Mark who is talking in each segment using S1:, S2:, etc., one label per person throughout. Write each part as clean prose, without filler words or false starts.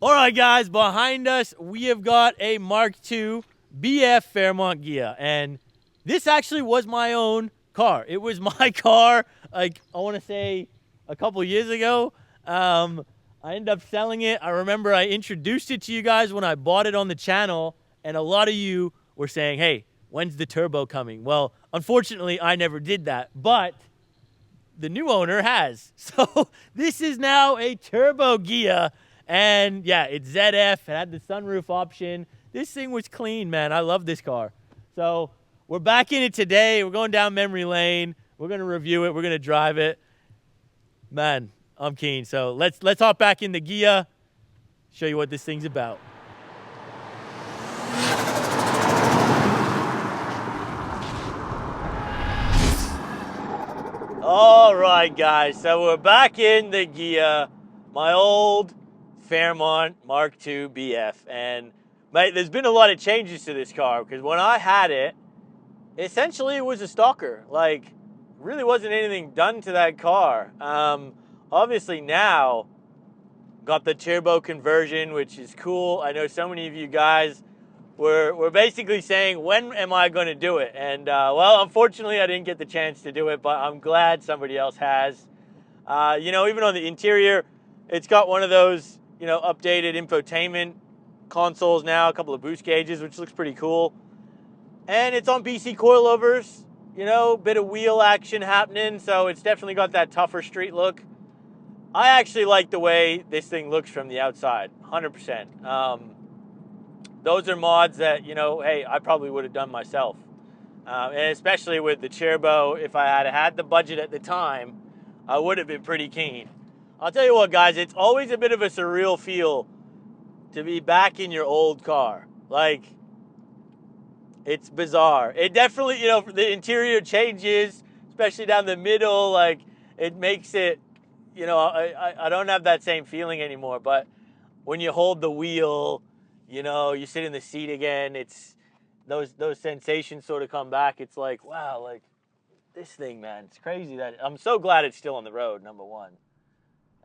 S1: All right, guys, behind us, we have got a Mark II BF Fairmont Ghia. And this actually was my own car. It was my car, like, I want to say a couple years ago. I ended up selling it. I remember I introduced it to you guys when I bought it on the channel. And a lot of you were saying, hey, when's the turbo coming? Well, unfortunately, I never did that. But the new owner has. So this is now a turbo Ghia. And yeah, it's ZF. It had the sunroof option. This thing was clean, man. I love this car. So we're back in it today. We're going down memory lane. We're going to review it. We're going to drive it. Man, I'm keen. So let's hop back in the Ghia, show you what this thing's about. All right, guys. So we're back in the Ghia, my old Fairmont Mark II BF. And mate, there's been a lot of changes to this car because when I had it, essentially it was a stalker. Like, really wasn't anything done to that car. Obviously now got the turbo conversion, which is cool. I know so many of you guys were basically saying, when am I going to do it? And well, unfortunately I didn't get the chance to do it, but I'm glad somebody else has. You know, even on the interior, it's got one of those, you know, updated infotainment consoles now, a couple of boost gauges, which looks pretty cool. And it's on BC coilovers, you know, bit of wheel action happening, so it's definitely got that tougher street look. I actually like the way this thing looks from the outside, 100%. Those are mods that, you know, hey, I probably would have done myself. And especially with the turbo, if I had had the budget at the time, I would have been pretty keen. I'll tell you what, guys, it's always a bit of a surreal feel to be back in your old car. Like, it's bizarre. It definitely, you know, the interior changes, especially down the middle. Like, it makes it, you know, I don't have that same feeling anymore. But when you hold the wheel, you know, you sit in the seat again, it's those sensations sort of come back. It's like, wow, like, this thing, man, it's crazy that I'm so glad it's still on the road, number one.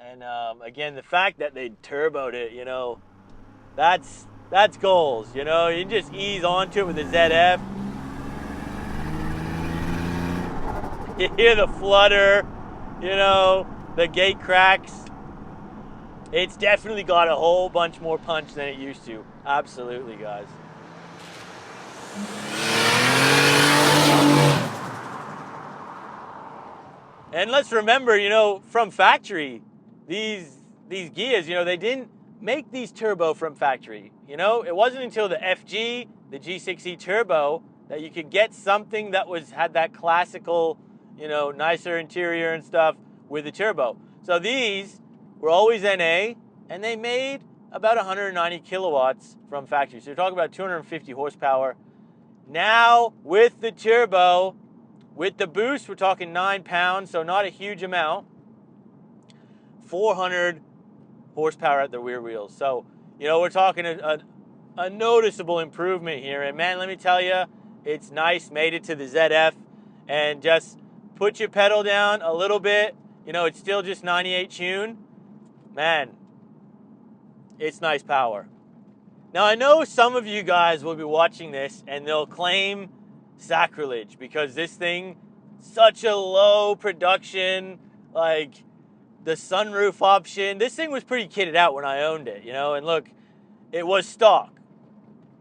S1: And again, the fact that they turboed it, you know, that's goals. You know, you just ease onto it with the ZF. You hear the flutter, you know, the gate cracks. It's definitely got a whole bunch more punch than it used to. Absolutely, guys. And let's remember, you know, from factory, these Ghias, you know, they didn't make these turbo from factory. You know, it wasn't until the FG, the G6E turbo, that you could get something that had that classical, you know, nicer interior and stuff with the turbo. So these were always NA, and they made about 190 kilowatts from factory. So you're talking about 250 horsepower. Now, with the turbo, with the boost, we're talking 9 pounds, so not a huge amount. 400 horsepower at the rear wheels. So, you know, we're talking a noticeable improvement here. And man, let me tell you, it's nice, made it to the ZF. And just put your pedal down a little bit. You know, it's still just 98 tune. Man, it's nice power. Now, I know some of you guys will be watching this and they'll claim sacrilege because this thing, such a low production, like the sunroof option. This thing was pretty kitted out when I owned it, you know, and look, it was stock.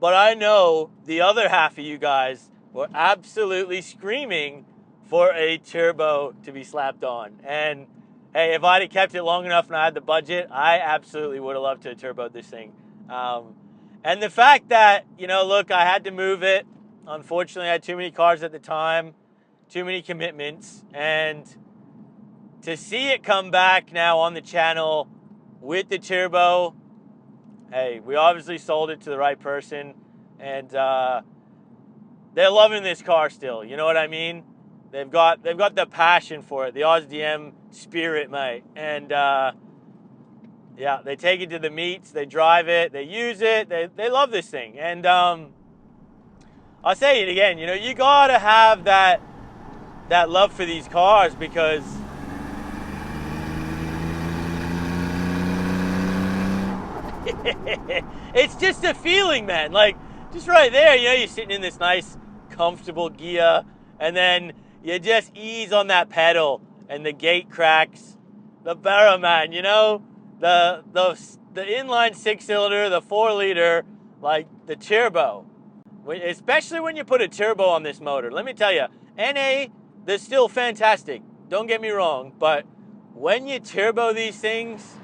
S1: But I know the other half of you guys were absolutely screaming for a turbo to be slapped on. And hey, if I'd have kept it long enough and I had the budget, I absolutely would have loved to have turboed this thing. And the fact that, you know, look, I had to move it. Unfortunately, I had too many cars at the time, too many commitments, and to see it come back now on the channel with the turbo, hey, we obviously sold it to the right person, and they're loving this car still. You know what I mean? They've got the passion for it, the AusDM spirit, mate. And yeah, they take it to the meets, they drive it, they use it, they love this thing. And I'll say it again, you know, you gotta have that love for these cars because It's just a feeling, man. Like, just right there, you're sitting in this nice, comfortable Ghia, and then you just ease on that pedal, and the gate cracks. The Barra, man, the inline 6-cylinder, the 4-liter, like the turbo. Especially when you put a turbo on this motor. Let me tell you, NA, they're still fantastic. Don't get me wrong, but when you turbo these things,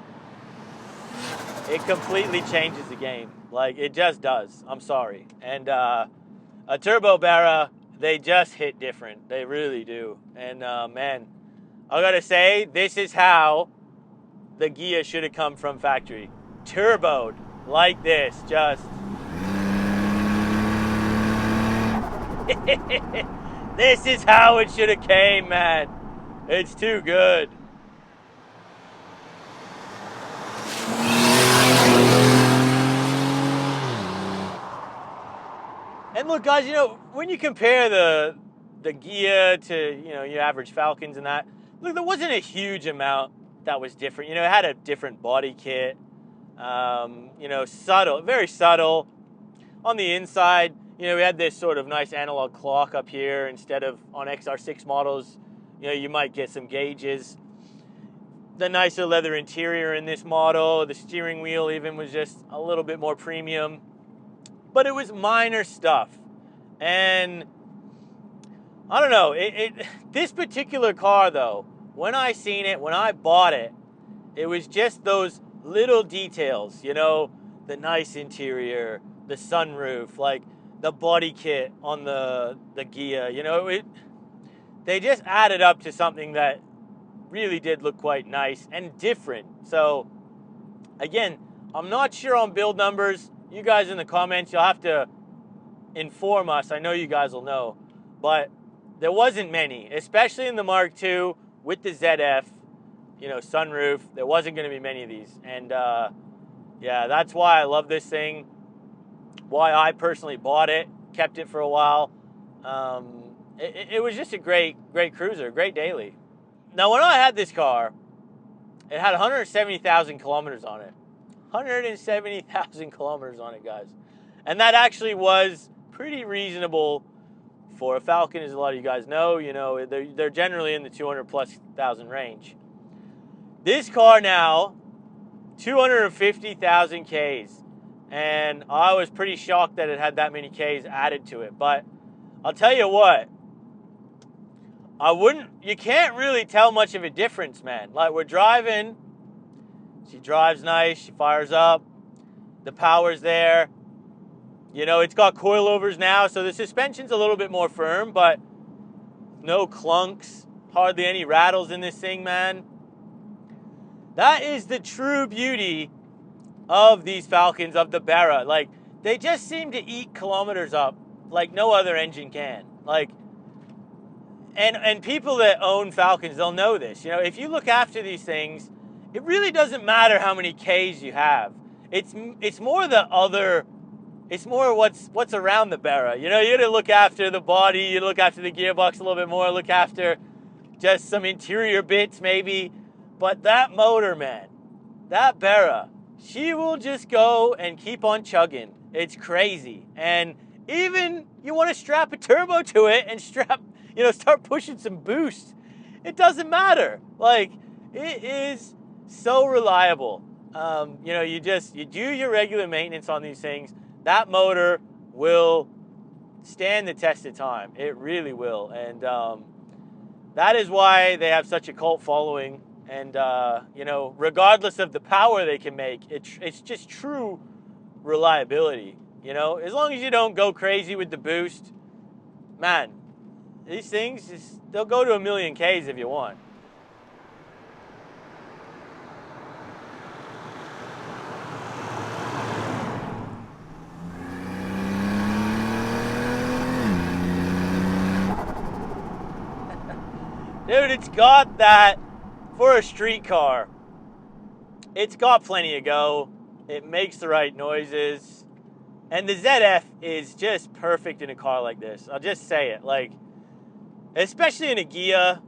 S1: it completely changes the game. Like, it just does. I'm sorry. And a turbo Barra, they just hit different. They really do. And man, I gotta say, this is how the Ghia should have come from factory. Turboed like this, just. This is how it should have came, man. It's too good. And look, guys, when you compare the Ghia to, your average Falcons and that, look, there wasn't a huge amount that was different. It had a different body kit, subtle, very subtle. On the inside, we had this sort of nice analog clock up here instead of on XR6 models. You might get some gauges. The nicer leather interior in this model, the steering wheel even was just a little bit more premium. But it was minor stuff. And I don't know, this particular car though, when I seen it, when I bought it, it was just those little details, the nice interior, the sunroof, like the body kit on the Ghia, they just added up to something that really did look quite nice and different. So again, I'm not sure on build numbers. You guys in the comments, you'll have to inform us. I know you guys will know. But there wasn't many, especially in the Mark II with the ZF, sunroof. There wasn't going to be many of these. And yeah, that's why I love this thing. Why I personally bought it, kept it for a while. It was just a great cruiser, great daily. Now, when I had this car, it had 170,000 kilometers on it. 170,000 kilometers on it, guys. And that actually was pretty reasonable for a Falcon, as a lot of you guys know. They're generally in the 200,000+ range. This car now, 250,000 Ks. And I was pretty shocked that it had that many Ks added to it. But I'll tell you what, you can't really tell much of a difference, man. Like, we're driving, she drives nice, she fires up, the power's there. It's got coilovers now, so the suspension's a little bit more firm, but no clunks, hardly any rattles in this thing, man. That is the true beauty of these Falcons, of the Barra. Like, they just seem to eat kilometers up like no other engine can. Like, and people that own Falcons, they'll know this. If you look after these things, it really doesn't matter how many Ks you have. It's more the other. It's more what's around the Barra. You got to look after the body. You look after the gearbox a little bit more. Look after just some interior bits maybe. But that motor, man, that Barra, she will just go and keep on chugging. It's crazy. And even you want to strap a turbo to it and start pushing some boost. It doesn't matter. Like, it is so reliable. You do your regular maintenance on these things. That motor will stand the test of time. It really will. And that is why they have such a cult following. And, regardless of the power they can make, it's just true reliability. As long as you don't go crazy with the boost, man, these things, they'll go to 1,000,000 Ks if you want. Dude, it's got that, for a street car, it's got plenty of go. It makes the right noises. And the ZF is just perfect in a car like this. I'll just say it. Like, especially in a Ghia,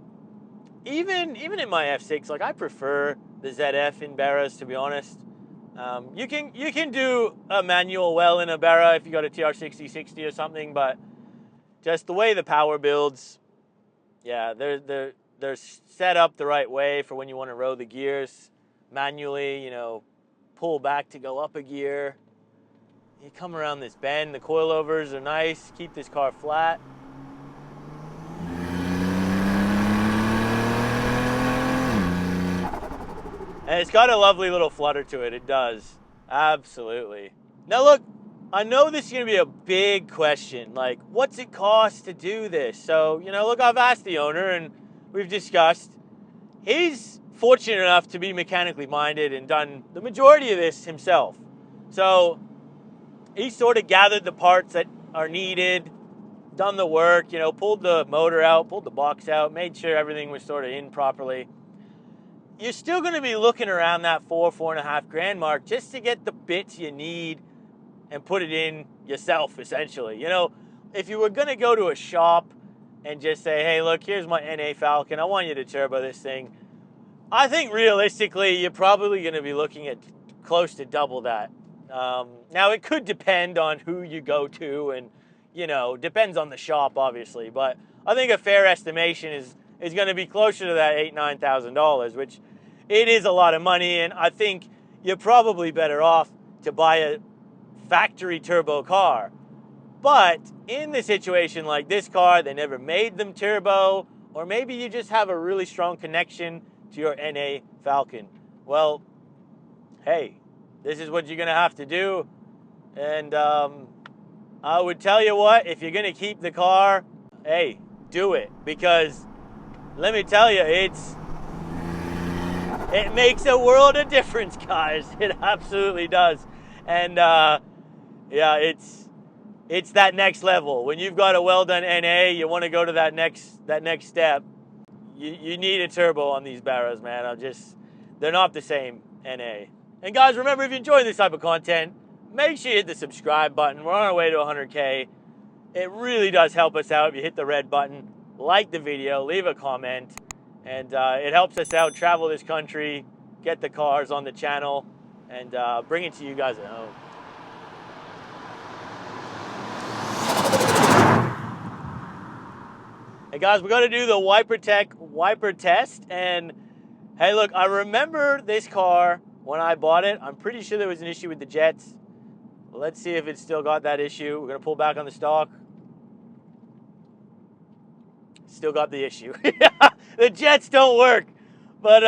S1: even in my F6, like, I prefer the ZF in Barras, to be honest. You can do a manual well in a Barra if you got a TR6060 or something, but just the way the power builds, yeah, they're set up the right way for when you want to row the gears manually. You know, pull back to go up a gear. You come around this bend, the coilovers are nice, keep this car flat. And it's got a lovely little flutter to it, it does. Absolutely. Now look, I know this is going to be a big question, like, what's it cost to do this? So, you know, look, I've asked the owner and we've discussed. He's fortunate enough to be mechanically minded and done the majority of this himself. So he sort of gathered the parts that are needed, done the work, you know, pulled the motor out, pulled the box out, made sure everything was sort of in properly. You're still going to be looking around that four and a half grand mark just to get the bits you need and put it in yourself, essentially. You know, if you were going to go to a shop and just say, hey, look, here's my NA Falcon, I want you to turbo this thing, I think realistically you're probably going to be looking at close to double that. Now, it could depend on who you go to and, you know, depends on the shop, obviously. But I think a fair estimation is going to be closer to that $8,000, $9,000, which it is a lot of money. And I think you're probably better off to buy a factory turbo car. But in the situation like this car, they never made them turbo, or maybe you just have a really strong connection to your NA Falcon. Well, hey, this is what you're going to have to do. And I would tell you what, if you're going to keep the car, hey, do it. Because let me tell you, it makes a world of difference, guys. It absolutely does. And yeah, it's that next level. When you've got a well-done NA, you want to go to that next step. You need a turbo on these Barras, man. They're not the same NA. And guys, remember, if you enjoy this type of content, make sure you hit the subscribe button. We're on our way to 100K. It really does help us out if you hit the red button, like the video, leave a comment, and it helps us out, travel this country, get the cars on the channel, and bring it to you guys at home. Hey guys, we're going to do the WiperTech wiper test, and hey look, I remember this car when I bought it. I'm pretty sure there was an issue with the jets. Let's see if it's still got that issue. We're going to pull back on the stock. Still got the issue. The jets don't work. But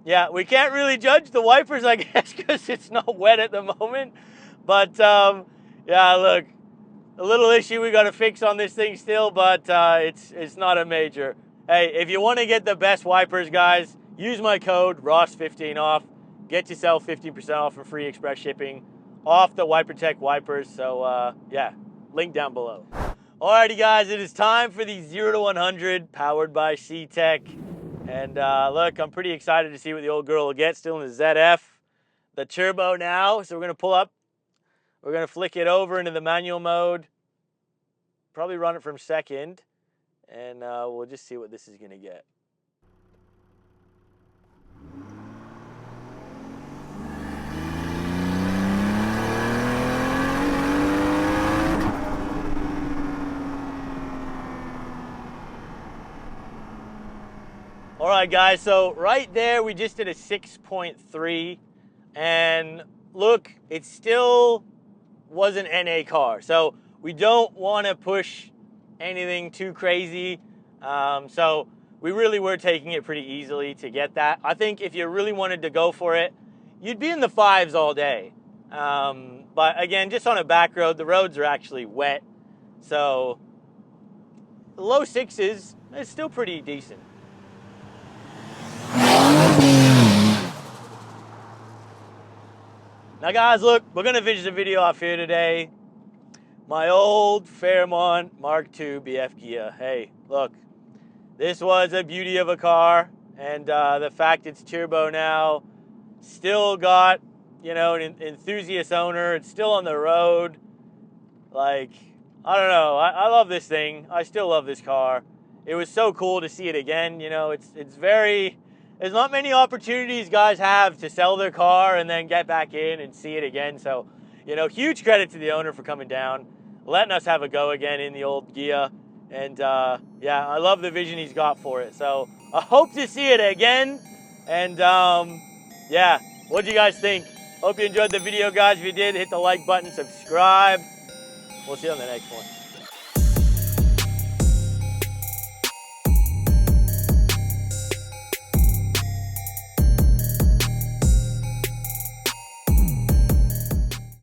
S1: yeah, we can't really judge the wipers, I guess, because it's not wet at the moment. But yeah, look, a little issue we got to fix on this thing still, but it's not a major. Hey, if you want to get the best wipers, guys, use my code ROSS15 off. Get yourself 15% off and free express shipping off the WiperTech wipers. So yeah, link down below. Alrighty, guys, it is time for the 0 to 100 powered by C-Tech. And look, I'm pretty excited to see what the old girl will get. Still in the ZF, the turbo now. So we're going to pull up. We're going to flick it over into the manual mode. Probably run it from second. And we'll just see what this is going to get. All right, guys, so right there, we just did a 6.3, and look, it still was an NA car, so we don't want to push anything too crazy, so we really were taking it pretty easily to get that. I think if you really wanted to go for it, you'd be in the 5s all day, but again, just on a back road, the roads are actually wet, so low 6s is still pretty decent. Now guys, look, we're going to finish the video off here today. My old Fairmont Mark II BF Ghia. Hey, look, this was a beauty of a car, and the fact it's turbo now, still got, you know, an enthusiast owner, it's still on the road. Like, I don't know, I love this thing. I still love this car. It was so cool to see it again, you know, it's very there's not many opportunities guys have to sell their car and then get back in and see it again. So, you know, huge credit to the owner for coming down, letting us have a go again in the old Ghia. And yeah, I love the vision he's got for it. So I hope to see it again. And yeah, what do you guys think? Hope you enjoyed the video, guys. If you did, hit the like button, subscribe. We'll see you on the next one.